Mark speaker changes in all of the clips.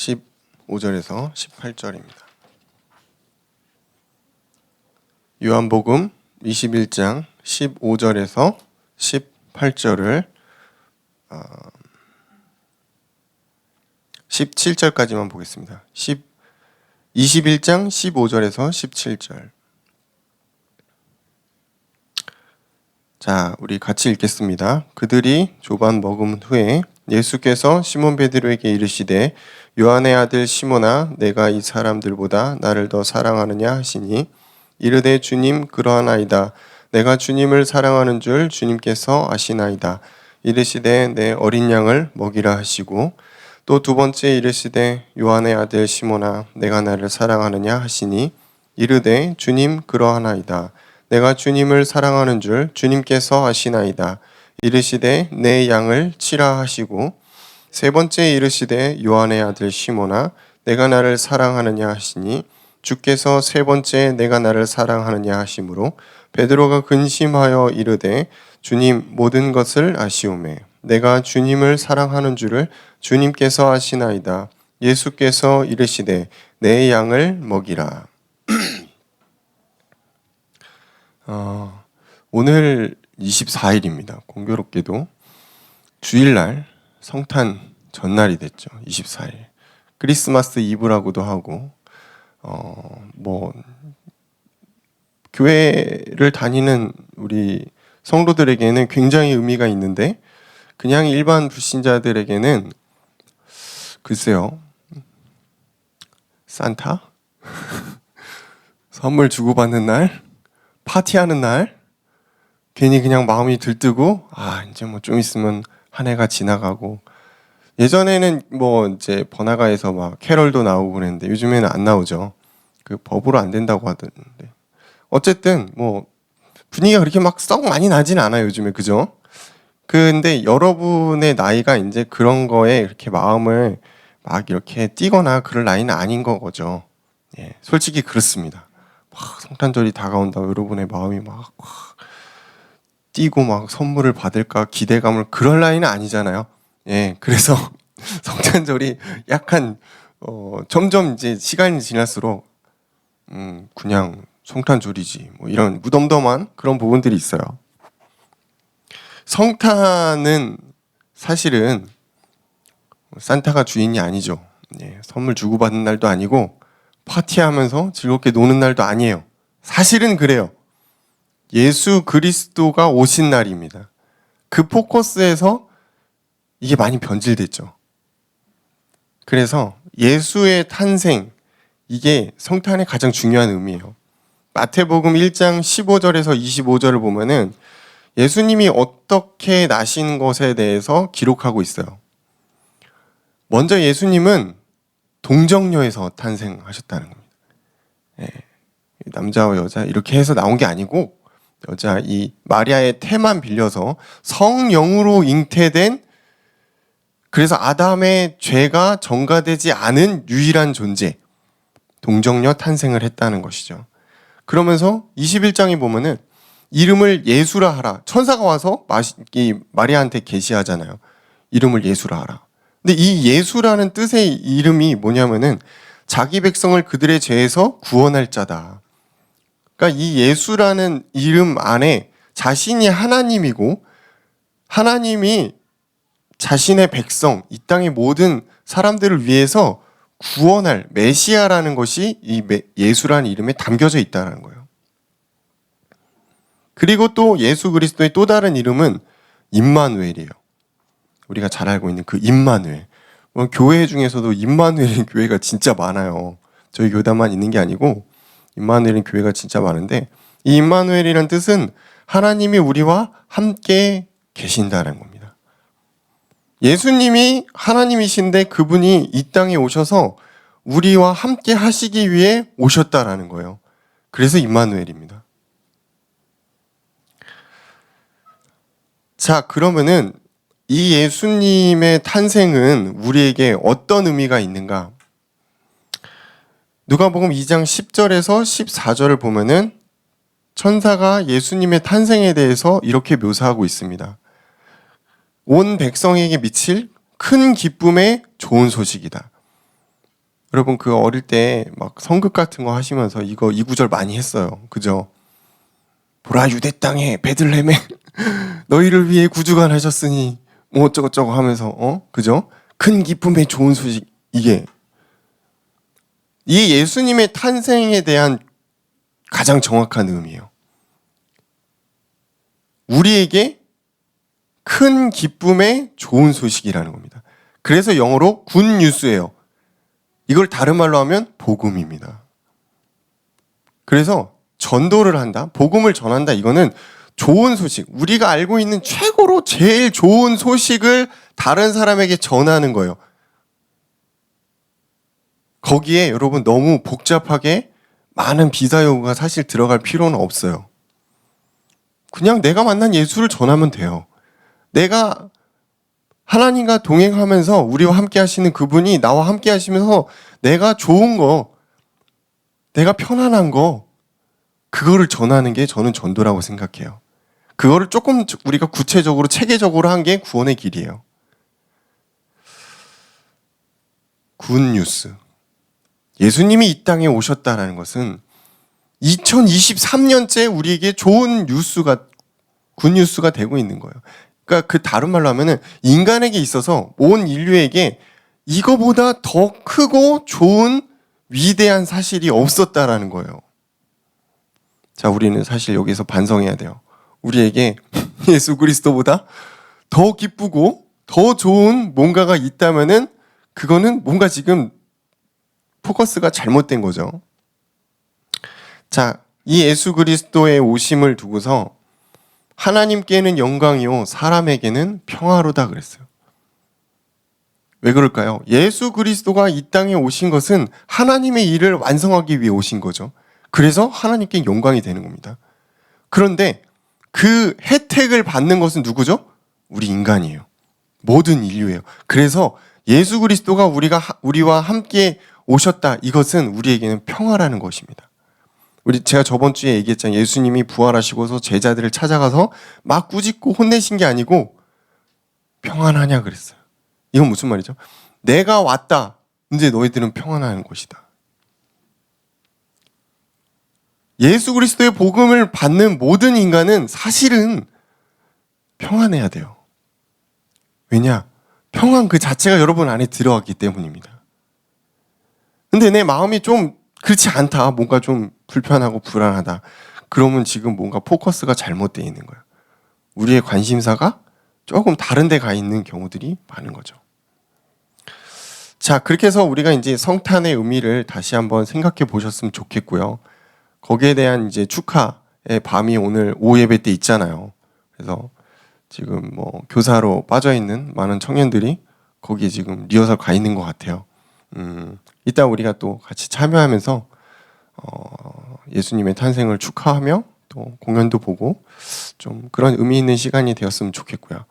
Speaker 1: 15절에서 18절입니다. 요한복음 21장 15절에서 18절을 17절까지만 보겠습니다. 21장 15절에서 17절. 자, 우리 같이 읽겠습니다. 그들이 조반 먹은 후에 예수께서 시몬 베드로에게 이르시되 요한의 아들 시몬아 내가 이 사람들보다 나를 더 사랑하느냐 하시니 이르되 주님 그러하나이다. 내가 주님을 사랑하는 줄 주님께서 아시나이다. 이르시되 내 어린 양을 먹이라 하시고 또 두 번째 이르시되 요한의 아들 시몬아 내가 나를 사랑하느냐 하시니 이르되 주님 그러하나이다. 내가 주님을 사랑하는 줄 주님께서 아시나이다. 이르시되 내 양을 치라 하시고 세 번째 이르시되 요한의 아들 시몬아 내가 나를 사랑하느냐 하시니 주께서 세 번째 내가 나를 사랑하느냐 하시므로 베드로가 근심하여 이르되 주님 모든 것을 아시오매 내가 주님을 사랑하는 줄을 주님께서 아시나이다. 예수께서 이르시되 내 양을 먹이라. 오늘 24일입니다. 공교롭게도 주일날 성탄 전날이 됐죠. 24일. 크리스마스 이브라고도 하고 교회를 다니는 우리 성도들에게는 굉장히 의미가 있는데 그냥 일반 불신자들에게는 글쎄요. 산타? 선물 주고받는 날? 파티하는 날? 괜히 그냥 마음이 들뜨고 이제 좀 있으면 한 해가 지나가고 예전에는 이제 번화가에서 막 캐럴도 나오고 그랬는데 요즘에는 안 나오죠. 그 법으로 안 된다고 하던데 어쨌든 분위기가 그렇게 막 썩 많이 나진 않아요 요즘에. 그죠? 근데 여러분의 나이가 이제 그런 거에 이렇게 마음을 막 이렇게 띄거나 그럴 나이는 아닌 거죠. 예, 솔직히 그렇습니다. 막 성탄절이 다가온다 여러분의 마음이 막 띄고 막 선물을 받을까 기대감을 그럴 나이는 아니잖아요. 예, 그래서 성탄절이 약간 점점 이제 시간이 지날수록 그냥 성탄절이지 이런 무덤덤한 그런 부분들이 있어요. 성탄은 사실은 산타가 주인이 아니죠. 예, 선물 주고받는 날도 아니고 파티하면서 즐겁게 노는 날도 아니에요. 사실은 그래요. 예수 그리스도가 오신 날입니다. 그 포커스에서 이게 많이 변질됐죠. 그래서 예수의 탄생, 이게 성탄의 가장 중요한 의미예요. 마태복음 1장 15절에서 25절을 보면은 예수님이 어떻게 나신 것에 대해서 기록하고 있어요. 먼저 예수님은 동정녀에서 탄생하셨다는 겁니다. 예, 남자와 여자 이렇게 해서 나온 게 아니고 여자 이 마리아의 태만 빌려서 성령으로 잉태된, 그래서 아담의 죄가 전가되지 않은 유일한 존재, 동정녀 탄생을 했다는 것이죠. 그러면서 21장에 보면은 이름을 예수라 하라. 천사가 와서 이 마리아한테 계시하잖아요. 이름을 예수라 하라. 근데 이 예수라는 뜻의 이름이 뭐냐면은 자기 백성을 그들의 죄에서 구원할 자다. 그러니까 이 예수라는 이름 안에 자신이 하나님이고 하나님이 자신의 백성, 이 땅의 모든 사람들을 위해서 구원할 메시아라는 것이 이 예수라는 이름에 담겨져 있다는 거예요. 그리고 또 예수 그리스도의 또 다른 이름은 임마누엘이에요. 우리가 잘 알고 있는 그 임마누엘. 교회 중에서도 임마누엘인 교회가 진짜 많아요. 저희 교단만 있는 게 아니고 임마누엘인 교회가 진짜 많은데 이 임마누엘이라는 뜻은 하나님이 우리와 함께 계신다는 겁니다. 예수님이 하나님이신데 그분이 이 땅에 오셔서 우리와 함께 하시기 위해 오셨다라는 거예요. 그래서 임마누엘입니다. 자, 그러면은 이 예수님의 탄생은 우리에게 어떤 의미가 있는가? 누가복음 2장 10절에서 14절을 보면은 천사가 예수님의 탄생에 대해서 이렇게 묘사하고 있습니다. 온 백성에게 미칠 큰 기쁨의 좋은 소식이다. 여러분 그 어릴 때 막 성극 같은 거 하시면서 이 구절 많이 했어요. 그죠? 보라 유대 땅에 베들레헴에 너희를 위해 구주가 나셨으니 뭐 어쩌고저쩌고 하면서 그죠? 큰 기쁨의 좋은 소식 이게 이 예수님의 탄생에 대한 가장 정확한 의미예요. 우리에게 큰 기쁨의 좋은 소식이라는 겁니다. 그래서 영어로 굿 뉴스예요. 이걸 다른 말로 하면 복음입니다. 그래서 전도를 한다, 복음을 전한다, 이거는 좋은 소식, 우리가 알고 있는 최고로 제일 좋은 소식을 다른 사람에게 전하는 거예요. 거기에 여러분 너무 복잡하게 많은 비사요구가 사실 들어갈 필요는 없어요. 그냥 내가 만난 예수를 전하면 돼요. 내가 하나님과 동행하면서 우리와 함께 하시는 그분이 나와 함께 하시면서 내가 좋은 거, 내가 편안한 거, 그거를 전하는 게 저는 전도라고 생각해요. 그거를 조금 우리가 구체적으로 체계적으로 한 게 구원의 길이에요. 굿뉴스. 예수님이 이 땅에 오셨다는 것은 2023년째 우리에게 좋은 뉴스가, 굿뉴스가 되고 있는 거예요. 그러니까 그 다른 말로 하면은 인간에게 있어서 온 인류에게 이거보다 더 크고 좋은 위대한 사실이 없었다라는 거예요. 자, 우리는 사실 여기서 반성해야 돼요. 우리에게 예수 그리스도보다 더 기쁘고 더 좋은 뭔가가 있다면은 그거는 뭔가 지금 포커스가 잘못된 거죠. 자, 이 예수 그리스도의 오심을 두고서 하나님께는 영광이요 사람에게는 평화로다 그랬어요. 왜 그럴까요? 예수 그리스도가 이 땅에 오신 것은 하나님의 일을 완성하기 위해 오신 거죠. 그래서 하나님께 영광이 되는 겁니다. 그런데 그 혜택을 받는 것은 누구죠? 우리 인간이에요. 모든 인류예요. 그래서 예수 그리스도가 우리와 함께 오셨다. 이것은 우리에게는 평화라는 것입니다. 제가 저번 주에 얘기했잖아요. 예수님이 부활하시고서 제자들을 찾아가서 막 꾸짖고 혼내신 게 아니고 평안하냐 그랬어요. 이건 무슨 말이죠? 내가 왔다. 이제 너희들은 평안한 것이다. 예수 그리스도의 복음을 받는 모든 인간은 사실은 평안해야 돼요. 왜냐? 평안 그 자체가 여러분 안에 들어왔기 때문입니다. 근데 내 마음이 좀 그렇지 않다. 뭔가 좀 불편하고 불안하다. 그러면 지금 뭔가 포커스가 잘못되어 있는 거예요. 우리의 관심사가 조금 다른 데 가 있는 경우들이 많은 거죠. 자, 그렇게 해서 우리가 이제 성탄의 의미를 다시 한번 생각해 보셨으면 좋겠고요. 거기에 대한 이제 축하의 밤이 오늘 오후 예배 때 있잖아요. 그래서 지금 뭐 교사로 빠져 있는 많은 청년들이 거기에 지금 리허설 가 있는 것 같아요. 이따 우리가 또 같이 참여하면서 예수님의 탄생을 축하하며 또 공연도 보고 좀 그런 의미 있는 시간이 되었으면 좋겠고요.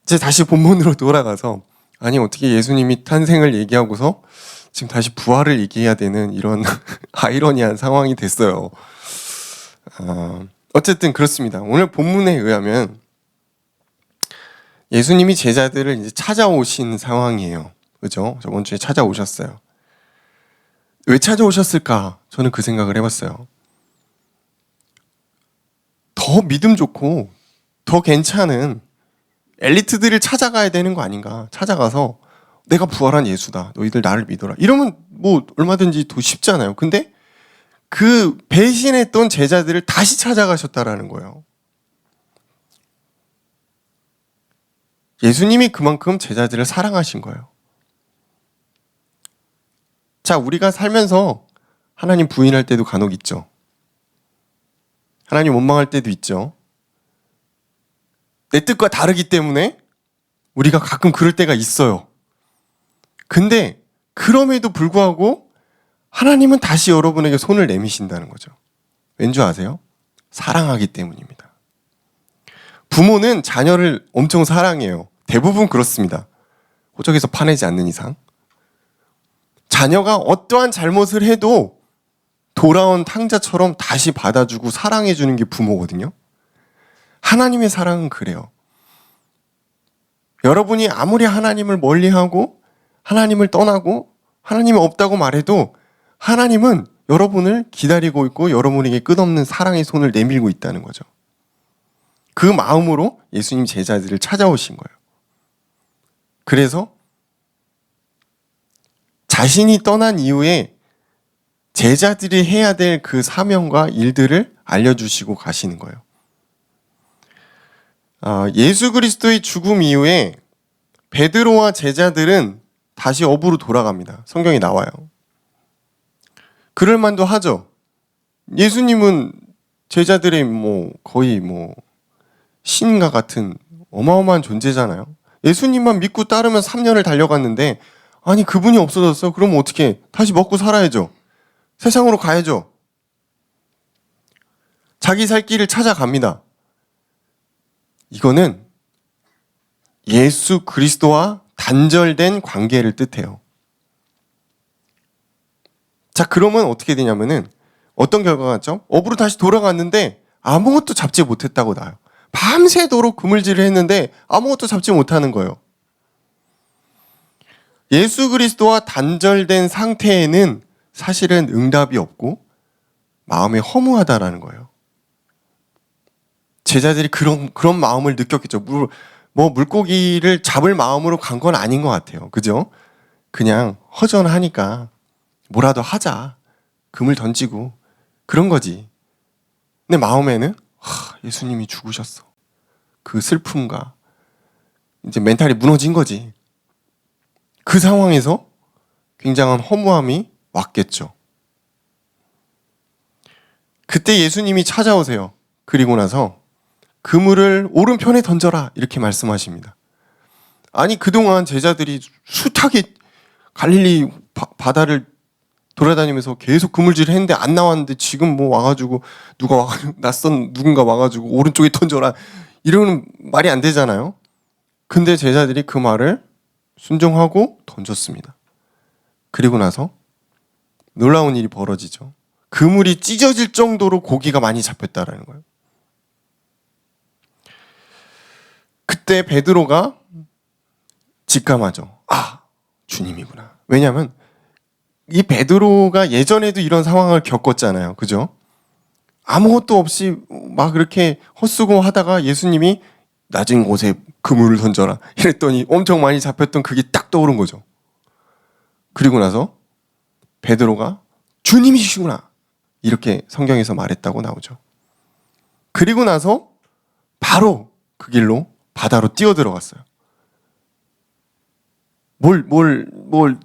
Speaker 1: 이제 다시 본문으로 돌아가서 아니 어떻게 예수님이 탄생을 얘기하고서 지금 다시 부활을 얘기해야 되는 이런 아이러니한 상황이 됐어요. 어쨌든 그렇습니다. 오늘 본문에 의하면 예수님이 제자들을 이제 찾아오신 상황이에요. 그죠? 저번 주에 찾아오셨어요. 왜 찾아오셨을까? 저는 그 생각을 해봤어요. 더 믿음 좋고 더 괜찮은 엘리트들을 찾아가야 되는 거 아닌가? 찾아가서 내가 부활한 예수다. 너희들 나를 믿어라. 이러면 뭐 얼마든지 더 쉽잖아요. 근데 그 배신했던 제자들을 다시 찾아가셨다라는 거예요. 예수님이 그만큼 제자들을 사랑하신 거예요. 자, 우리가 살면서 하나님 부인할 때도 간혹 있죠. 하나님 원망할 때도 있죠. 내 뜻과 다르기 때문에 우리가 가끔 그럴 때가 있어요. 근데 그럼에도 불구하고 하나님은 다시 여러분에게 손을 내미신다는 거죠. 왠지 아세요? 사랑하기 때문입니다. 부모는 자녀를 엄청 사랑해요. 대부분 그렇습니다. 호적에서 파내지 않는 이상. 자녀가 어떠한 잘못을 해도 돌아온 탕자처럼 다시 받아주고 사랑해주는 게 부모거든요. 하나님의 사랑은 그래요. 여러분이 아무리 하나님을 멀리하고 하나님을 떠나고 하나님이 없다고 말해도 하나님은 여러분을 기다리고 있고 여러분에게 끝없는 사랑의 손을 내밀고 있다는 거죠. 그 마음으로 예수님 제자들을 찾아오신 거예요. 그래서 자신이 떠난 이후에 제자들이 해야 될 그 사명과 일들을 알려주시고 가시는 거예요. 예수 그리스도의 죽음 이후에 베드로와 제자들은 다시 업으로 돌아갑니다. 성경에 나와요. 그럴 만도 하죠. 예수님은 제자들의 거의 신과 같은 어마어마한 존재잖아요. 예수님만 믿고 따르면 3년을 달려갔는데 아니 그분이 없어졌어? 그러면 어떻게? 다시 먹고 살아야죠. 세상으로 가야죠. 자기 살 길을 찾아갑니다. 이거는 예수 그리스도와 단절된 관계를 뜻해요. 자, 그러면 어떻게 되냐면은 어떤 결과가 났죠? 업으로 다시 돌아갔는데 아무것도 잡지 못했다고 나와요. 밤새도록 그물질을 했는데 아무것도 잡지 못하는 거예요. 예수 그리스도와 단절된 상태에는 사실은 응답이 없고 마음이 허무하다라는 거예요. 제자들이 그런 마음을 느꼈겠죠. 물고기를 잡을 마음으로 간 건 아닌 것 같아요. 그죠? 그냥 허전하니까 뭐라도 하자. 금을 던지고 그런 거지. 근데 마음에는 예수님이 죽으셨어. 그 슬픔과 이제 멘탈이 무너진 거지. 그 상황에서 굉장한 허무함이 왔겠죠. 그때 예수님이 찾아오세요. 그리고 나서 그물을 오른편에 던져라 이렇게 말씀하십니다. 아니 그동안 제자들이 숱하게 갈릴리 바다를 돌아다니면서 계속 그물질을 했는데 안 나왔는데 지금 와가지고 낯선 누군가 와가지고 오른쪽에 던져라 이러는 말이 안 되잖아요. 근데 제자들이 그 말을 순종하고 던졌습니다. 그리고 나서 놀라운 일이 벌어지죠. 그물이 찢어질 정도로 고기가 많이 잡혔다라는 거예요. 그때 베드로가 직감하죠. 주님이구나. 왜냐하면 이 베드로가 예전에도 이런 상황을 겪었잖아요. 그죠? 아무것도 없이 막 그렇게 헛수고 하다가 예수님이 낮은 곳에 그물을 던져라 이랬더니 엄청 많이 잡혔던 그게 딱 떠오른 거죠. 그리고 나서 베드로가 주님이시구나 이렇게 성경에서 말했다고 나오죠. 그리고 나서 바로 그 길로 바다로 뛰어들어갔어요. 뭘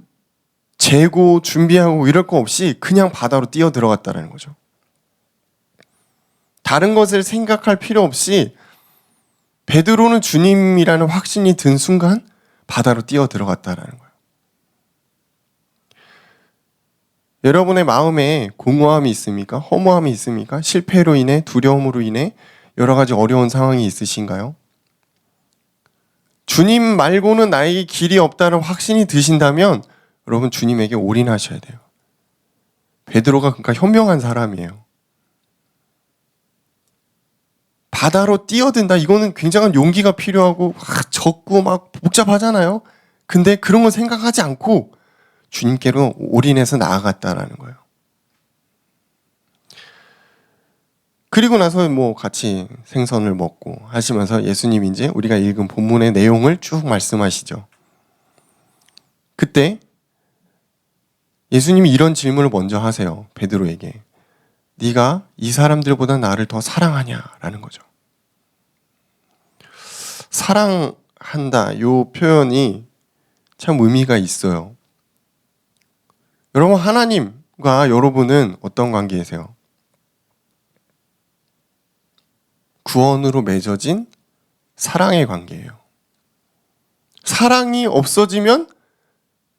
Speaker 1: 재고 준비하고 이럴 거 없이 그냥 바다로 뛰어들어갔다는 거죠. 다른 것을 생각할 필요 없이 베드로는 주님이라는 확신이 든 순간 바다로 뛰어들어갔다는 거예요. 여러분의 마음에 공허함이 있습니까? 허무함이 있습니까? 실패로 인해, 두려움으로 인해 여러 가지 어려운 상황이 있으신가요? 주님 말고는 나에게 길이 없다는 확신이 드신다면 여러분 주님에게 올인하셔야 돼요. 베드로가 그러니까 현명한 사람이에요. 바다로 뛰어든다. 이거는 굉장한 용기가 필요하고 적고 막 복잡하잖아요. 근데 그런 거 생각하지 않고 주님께로 올인해서 나아갔다라는 거예요. 그리고 나서 같이 생선을 먹고 하시면서 예수님이 이제 우리가 읽은 본문의 내용을 쭉 말씀하시죠. 그때 예수님이 이런 질문을 먼저 하세요. 베드로에게. 네가 이 사람들보다 나를 더 사랑하냐라는 거죠. 사랑한다. 이 표현이 참 의미가 있어요. 여러분 하나님과 여러분은 어떤 관계이세요? 구원으로 맺어진 사랑의 관계예요. 사랑이 없어지면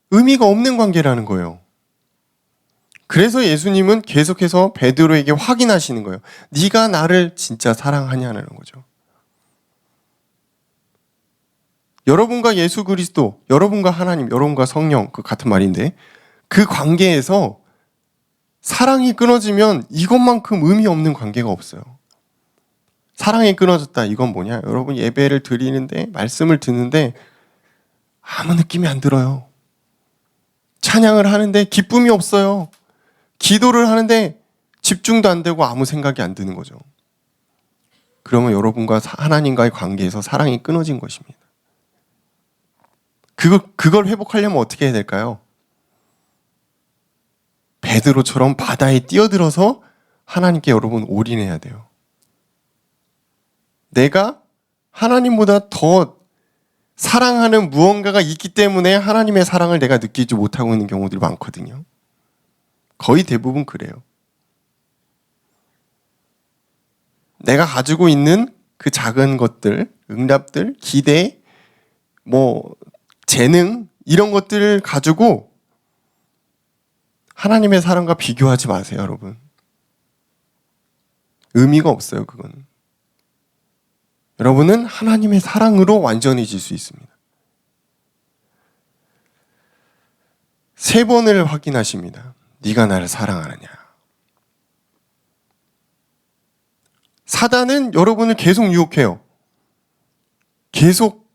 Speaker 1: 의미가 없는 관계라는 거예요. 그래서 예수님은 계속해서 베드로에게 확인하시는 거예요. 네가 나를 진짜 사랑하냐는 거죠. 여러분과 예수 그리스도, 여러분과 하나님, 여러분과 성령 그 같은 말인데 그 관계에서 사랑이 끊어지면 이것만큼 의미 없는 관계가 없어요. 사랑이 끊어졌다. 이건 뭐냐? 여러분 예배를 드리는데 말씀을 듣는데 아무 느낌이 안 들어요. 찬양을 하는데 기쁨이 없어요. 기도를 하는데 집중도 안 되고 아무 생각이 안 드는 거죠. 그러면 여러분과 하나님과의 관계에서 사랑이 끊어진 것입니다. 그걸 회복하려면 어떻게 해야 될까요? 베드로처럼 바다에 뛰어들어서 하나님께 여러분 올인해야 돼요. 내가 하나님보다 더 사랑하는 무언가가 있기 때문에 하나님의 사랑을 내가 느끼지 못하고 있는 경우들이 많거든요. 거의 대부분 그래요. 내가 가지고 있는 그 작은 것들, 응답들, 기대, 재능 이런 것들을 가지고 하나님의 사랑과 비교하지 마세요, 여러분. 의미가 없어요, 그건. 여러분은 하나님의 사랑으로 완전해질 수 있습니다. 3번을 확인하십니다. 네가 나를 사랑하느냐. 사단은 여러분을 계속 유혹해요. 계속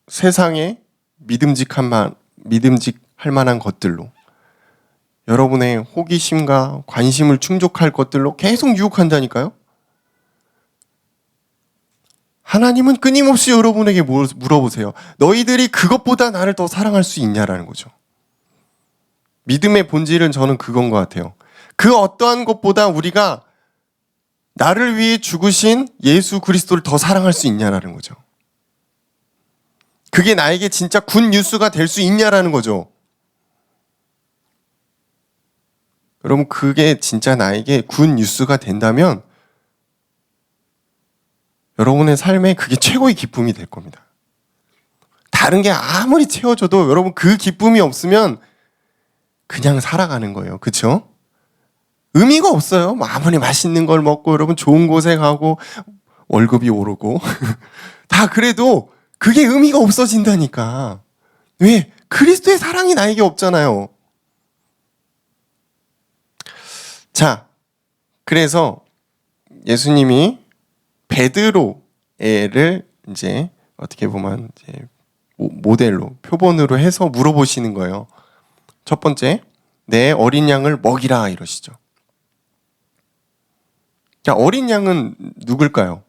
Speaker 1: 세상에 믿음직할 만한 것들로, 여러분의 호기심과 관심을 충족할 것들로 계속 유혹한다니까요. 하나님은 끊임없이 여러분에게 물어보세요. 너희들이 그것보다 나를 더 사랑할 수 있냐라는 거죠. 믿음의 본질은 저는 그건 것 같아요. 그 어떠한 것보다 우리가 나를 위해 죽으신 예수 그리스도를 더 사랑할 수 있냐라는 거죠. 그게 나에게 진짜 굿 뉴스가 될 수 있냐라는 거죠. 여러분, 그게 진짜 나에게 굿 뉴스가 된다면 여러분의 삶에 그게 최고의 기쁨이 될 겁니다. 다른 게 아무리 채워줘도 여러분 그 기쁨이 없으면 그냥 살아가는 거예요. 그렇죠? 의미가 없어요. 아무리 맛있는 걸 먹고 여러분 좋은 곳에 가고 월급이 오르고 다 그래도 그게 의미가 없어진다니까. 왜? 그리스도의 사랑이 나에게 없잖아요. 자, 그래서 예수님이 베드로를 이제 어떻게 보면 이제 모델로, 표본으로 해서 물어보시는 거예요. 첫 번째, 내 어린 양을 먹이라 이러시죠. 자, 어린 양은 누굴까요?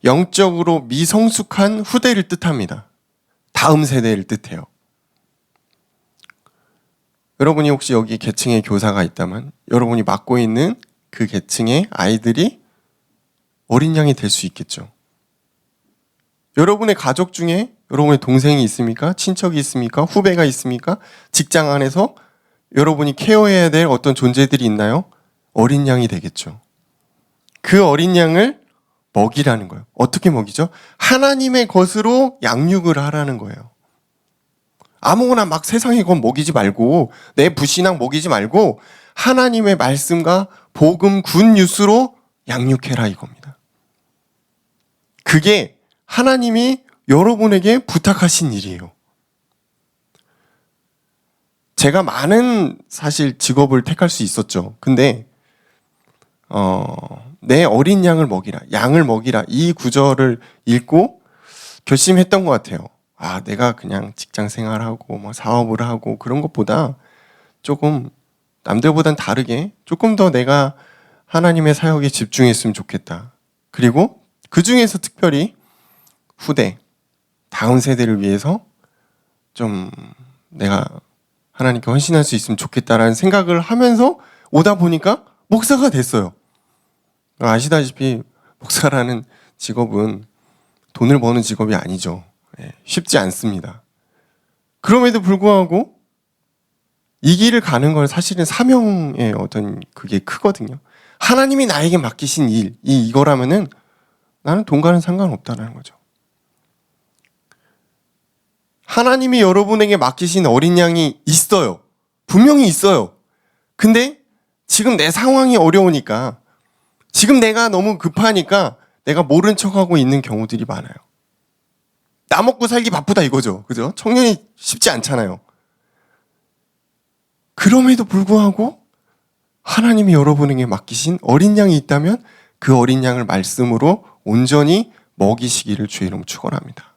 Speaker 1: 영적으로 미성숙한 후대를 뜻합니다. 다음 세대를 뜻해요. 여러분이 혹시 여기 계층의 교사가 있다면 여러분이 맡고 있는 그 계층의 아이들이 어린 양이 될 수 있겠죠. 여러분의 가족 중에 여러분의 동생이 있습니까? 친척이 있습니까? 후배가 있습니까? 직장 안에서 여러분이 케어해야 될 어떤 존재들이 있나요? 어린 양이 되겠죠. 그 어린 양을 먹이라는 거예요. 어떻게 먹이죠? 하나님의 것으로 양육을 하라는 거예요. 아무거나 막 세상의 것 먹이지 말고, 내 부신앙 먹이지 말고 하나님의 말씀과 복음 굿뉴스로 양육해라 이겁니다. 그게 하나님이 여러분에게 부탁하신 일이에요. 제가 많은 사실 직업을 택할 수 있었죠. 근데 내 어린 양을 먹이라, 양을 먹이라 이 구절을 읽고 결심했던 것 같아요. 내가 그냥 직장 생활하고 뭐 사업을 하고 그런 것보다 조금 남들보단 다르게 조금 더 내가 하나님의 사역에 집중했으면 좋겠다. 그리고 그 중에서 특별히 후대, 다음 세대를 위해서 좀 내가 하나님께 헌신할 수 있으면 좋겠다라는 생각을 하면서 오다 보니까 목사가 됐어요. 아시다시피 목사라는 직업은 돈을 버는 직업이 아니죠. 쉽지 않습니다. 그럼에도 불구하고 이 길을 가는 건 사실은 사명의 어떤 그게 크거든요. 하나님이 나에게 맡기신 일, 이거라면은 나는 돈과는 상관없다는 거죠. 하나님이 여러분에게 맡기신 어린 양이 있어요. 분명히 있어요. 근데 지금 내 상황이 어려우니까, 지금 내가 너무 급하니까 내가 모른 척하고 있는 경우들이 많아요. 나 먹고 살기 바쁘다 이거죠. 그죠? 청년이 쉽지 않잖아요. 그럼에도 불구하고 하나님이 여러분에게 맡기신 어린 양이 있다면 그 어린 양을 말씀으로 온전히 먹이시기를 주의 이름으로 축원합니다.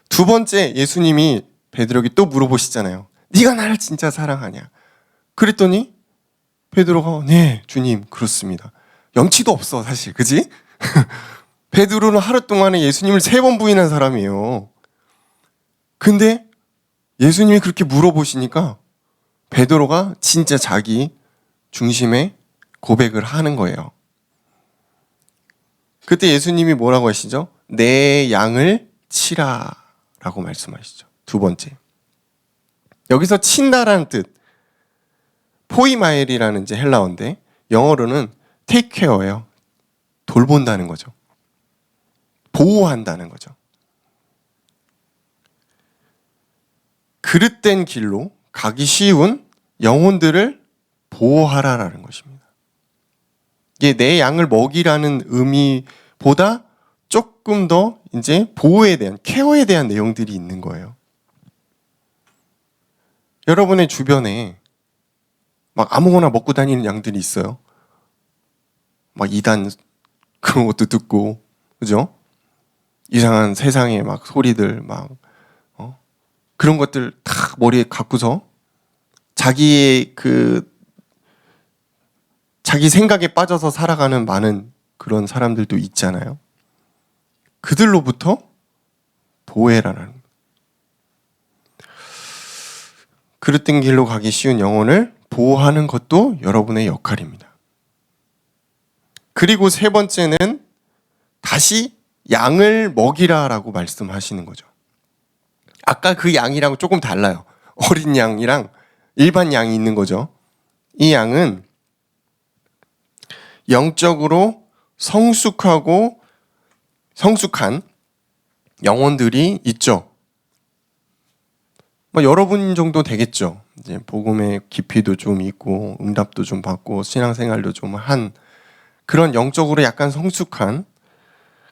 Speaker 1: 두 번째, 예수님이 베드로에게 또 물어보시잖아요. 네가 나를 진짜 사랑하냐? 그랬더니 베드로가 네 주님 그렇습니다. 염치도 없어 사실 그지? 베드로는 하루 동안에 예수님을 3번 부인한 사람이에요. 근데 예수님이 그렇게 물어보시니까 베드로가 진짜 자기 중심에 고백을 하는 거예요. 그때 예수님이 뭐라고 하시죠? 내 양을 치라 라고 말씀하시죠. 두 번째. 여기서 친다라는 뜻, 포이마엘이라는 이제 헬라어인데 영어로는 take care예요. 돌본다는 거죠. 보호한다는 거죠. 그릇된 길로 가기 쉬운 영혼들을 보호하라라는 것입니다. 이게 내 양을 먹이라는 의미보다 조금 더 이제 보호에 대한, 케어에 대한 내용들이 있는 거예요. 여러분의 주변에 막 아무거나 먹고 다니는 양들이 있어요. 막 이단 그런 것도 듣고, 그죠? 이상한 세상의 막 소리들 막 그런 것들 다 머리에 갖고서 자기의 자기 생각에 빠져서 살아가는 많은 그런 사람들도 있잖아요. 그들로부터 보호해라는 그릇된 길로 가기 쉬운 영혼을 보호하는 것도 여러분의 역할입니다. 그리고 세 번째는 다시 양을 먹이라라고 말씀하시는 거죠. 아까 그 양이랑 조금 달라요. 어린 양이랑 일반 양이 있는 거죠. 이 양은 영적으로 성숙한 영혼들이 있죠. 뭐 여러분 정도 되겠죠. 이제 복음의 깊이도 좀 있고 응답도 좀 받고 신앙생활도 좀 한 그런 영적으로 약간 성숙한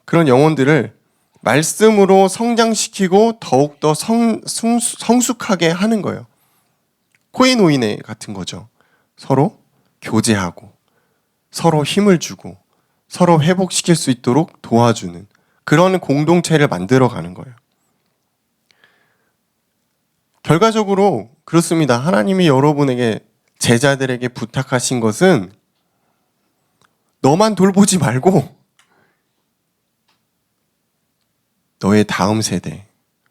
Speaker 1: 그런 영혼들을 말씀으로 성장시키고 더욱더 성숙하게 하는 거예요. 코에노이네 같은 거죠. 서로 교제하고 서로 힘을 주고 서로 회복시킬 수 있도록 도와주는 그런 공동체를 만들어가는 거예요. 결과적으로 그렇습니다. 하나님이 여러분에게 제자들에게 부탁하신 것은 너만 돌보지 말고 너의 다음 세대,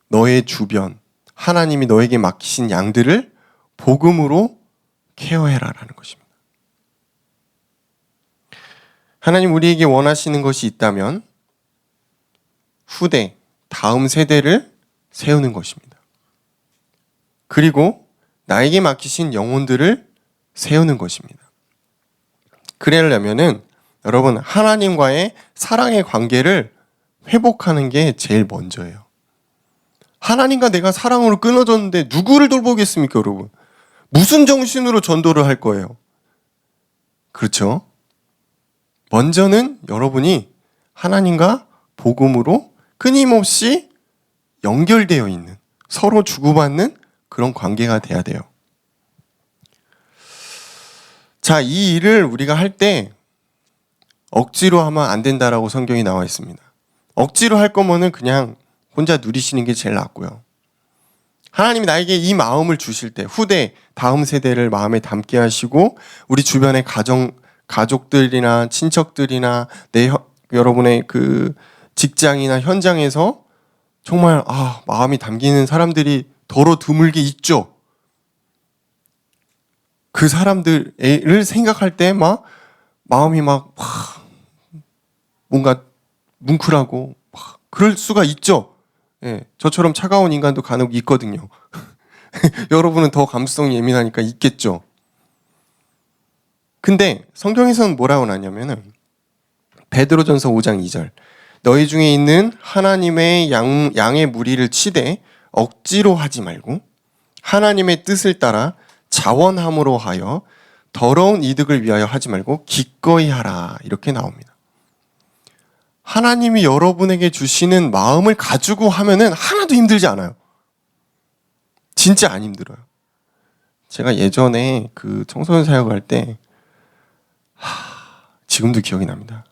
Speaker 1: 너의 주변, 하나님이 너에게 맡기신 양들을 복음으로 케어해라라는 것입니다. 하나님 우리에게 원하시는 것이 있다면 후대, 다음 세대를 세우는 것입니다. 그리고 나에게 맡기신 영혼들을 세우는 것입니다. 그러려면은 여러분 하나님과의 사랑의 관계를 회복하는 게 제일 먼저예요. 하나님과 내가 사랑으로 끊어졌는데 누구를 돌보겠습니까, 여러분? 무슨 정신으로 전도를 할 거예요? 그렇죠? 먼저는 여러분이 하나님과 복음으로 끊임없이 연결되어 있는, 서로 주고받는 그런 관계가 돼야 돼요. 자, 이 일을 우리가 할 때 억지로 하면 안 된다라고 성경이 나와 있습니다. 억지로 할 거면은 그냥 혼자 누리시는 게 제일 낫고요. 하나님이 나에게 이 마음을 주실 때 후대, 다음 세대를 마음에 담게 하시고 우리 주변의 가족들이나 친척들이나 여러분의 그 직장이나 현장에서 정말 마음이 담기는 사람들이 더러 드물게 있죠. 그 사람들을 생각할 때 마음이 뭔가 뭉클하고 그럴 수가 있죠. 예, 저처럼 차가운 인간도 간혹 있거든요. 여러분은 더 감수성이 예민하니까 있겠죠. 근데 성경에서는 뭐라고 하냐면은 베드로전서 5장 2절 너희 중에 있는 하나님의 양의 무리를 치되 억지로 하지 말고 하나님의 뜻을 따라 자원함으로 하여 더러운 이득을 위하여 하지 말고 기꺼이 하라 이렇게 나옵니다. 하나님이 여러분에게 주시는 마음을 가지고 하면은 하나도 힘들지 않아요. 진짜 안 힘들어요. 제가 예전에 그 청소년 사역을 할 때 지금도 기억이 납니다.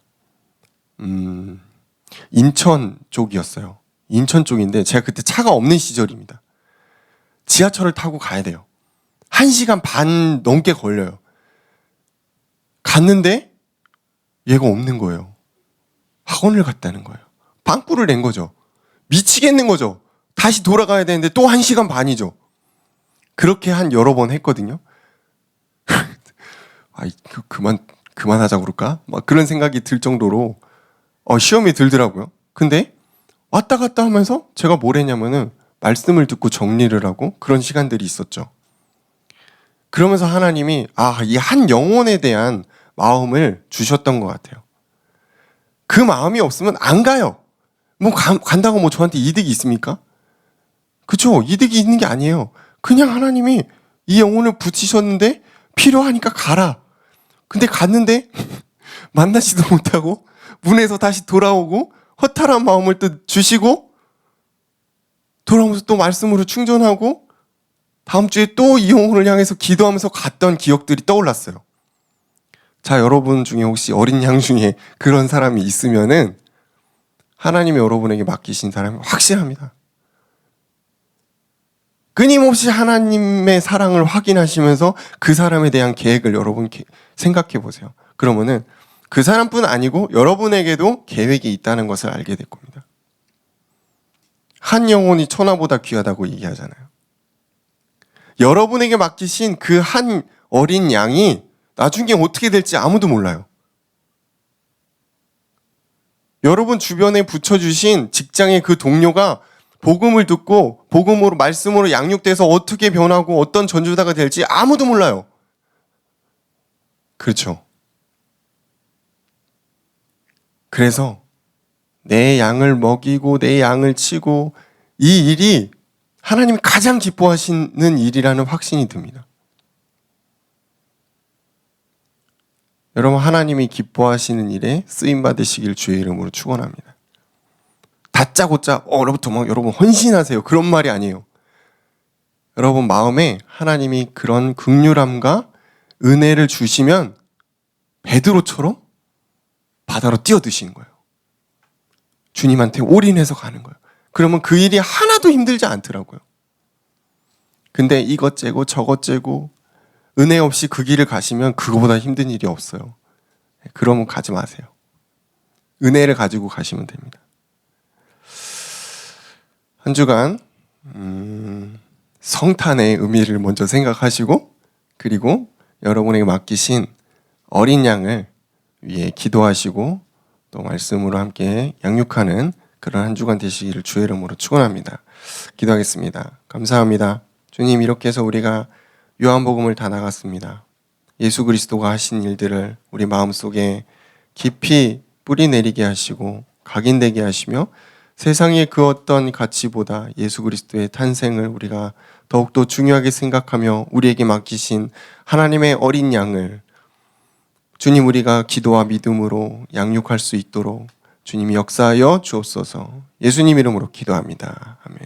Speaker 1: 인천 쪽이었어요. 인천 쪽인데 제가 그때 차가 없는 시절입니다. 지하철을 타고 가야 돼요. 1시간 반 넘게 걸려요. 갔는데 얘가 없는 거예요. 학원을 갔다는 거예요. 빵꾸를 낸 거죠. 미치겠는 거죠. 다시 돌아가야 되는데 또 1시간 반이죠. 그렇게 한 여러 번 했거든요. 그만하자 그럴까? 막 그런 생각이 들 정도로 시험이 들더라고요. 근데 왔다 갔다 하면서 제가 뭘 했냐면은 말씀을 듣고 정리를 하고 그런 시간들이 있었죠. 그러면서 하나님이 이 한 영혼에 대한 마음을 주셨던 것 같아요. 그 마음이 없으면 안 가요. 간다고 뭐 저한테 이득이 있습니까? 그쵸? 이득이 있는 게 아니에요. 그냥 하나님이 이 영혼을 붙이셨는데 필요하니까 가라. 근데 갔는데 만나지도 못하고 문에서 다시 돌아오고 허탈한 마음을 또 주시고 돌아오면서 또 말씀으로 충전하고 다음 주에 또 이 영혼을 향해서 기도하면서 갔던 기억들이 떠올랐어요. 자, 여러분 중에 혹시 어린 양 중에 그런 사람이 있으면은 하나님이 여러분에게 맡기신 사람이 확실합니다. 끊임없이 하나님의 사랑을 확인하시면서 그 사람에 대한 계획을 여러분 생각해 보세요. 그러면은 그 사람뿐 아니고 여러분에게도 계획이 있다는 것을 알게 될 겁니다. 한 영혼이 천하보다 귀하다고 얘기하잖아요. 여러분에게 맡기신 그 한 어린 양이 나중에 어떻게 될지 아무도 몰라요. 여러분 주변에 붙여주신 직장의 그 동료가 복음을 듣고 복음으로 말씀으로 양육돼서 어떻게 변하고 어떤 전도자가 될지 아무도 몰라요. 그렇죠. 그래서 내 양을 먹이고 내 양을 치고 이 일이 하나님이 가장 기뻐하시는 일이라는 확신이 듭니다. 여러분, 하나님이 기뻐하시는 일에 쓰임받으시길 주의 이름으로 축원합니다. 다짜고짜 여러분 헌신하세요. 그런 말이 아니에요. 여러분 마음에 하나님이 그런 긍휼함과 은혜를 주시면 베드로처럼 바다로 뛰어드시는 거예요. 주님한테 올인해서 가는 거예요. 그러면 그 일이 하나도 힘들지 않더라고요. 근데 이것 째고 저것 째고 은혜 없이 그 길을 가시면 그거보다 힘든 일이 없어요. 그러면 가지 마세요. 은혜를 가지고 가시면 됩니다. 한 주간 성탄의 의미를 먼저 생각하시고 그리고 여러분에게 맡기신 어린 양을 위해 기도하시고 또 말씀으로 함께 양육하는 그런 한 주간 되시기를 주의 이름으로 축원합니다. 기도하겠습니다. 감사합니다. 주님, 이렇게 해서 우리가 요한복음을 다 나갔습니다. 예수 그리스도가 하신 일들을 우리 마음속에 깊이 뿌리내리게 하시고 각인되게 하시며 세상의 그 어떤 가치보다 예수 그리스도의 탄생을 우리가 더욱더 중요하게 생각하며 우리에게 맡기신 하나님의 어린 양을 주님, 우리가 기도와 믿음으로 양육할 수 있도록 주님이 역사하여 주옵소서. 예수님 이름으로 기도합니다. 아멘.